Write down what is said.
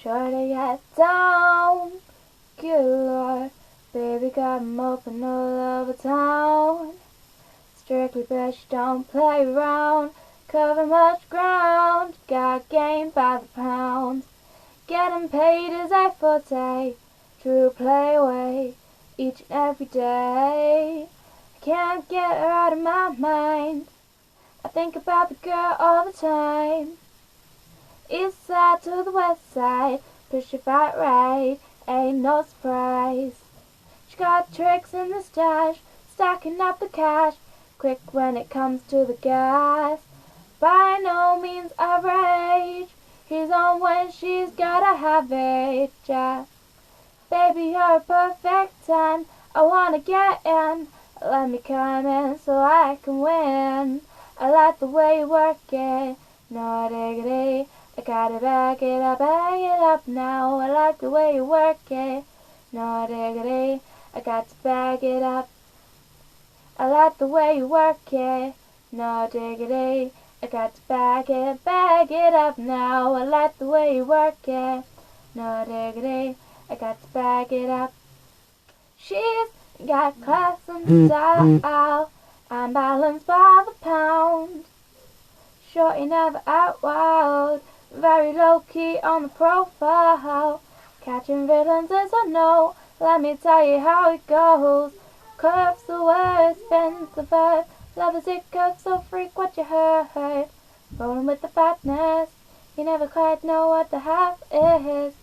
Sure to get down, good Lord. Baby got 'em open all over town. Strictly bitch, don't play around. Cover much ground, got game by the pound. Getting paid is a forte, true play away, each and every day. I can't get her out of my mind. I think about the girl all the time. East side to the west side, push your fight right, ain't no surprise. She got tricks in the stash, stacking up the cash, quick when it comes to the gas. By no means average, he's on when she's gotta have it, yeah. Baby, you're a perfect 10, I wanna get in, let me come in so I can win. I like the way you work it, no diggity, I gotta bag it up now. I like the way you work it, no diggity, I got to bag it up. I like the way you work it, no diggity, I got to bag it up now. I like the way you work it, no diggity, I got to bag it up. She's got class and style, I'm balanced by the pound. Shorty never out wild, very low key on the profile. Catching rhythms is a no, let me tell you how it goes. Curves the word, spins the verb, love is it curves, so freak what you heard. Rolling with the fatness, you never quite know what the half is.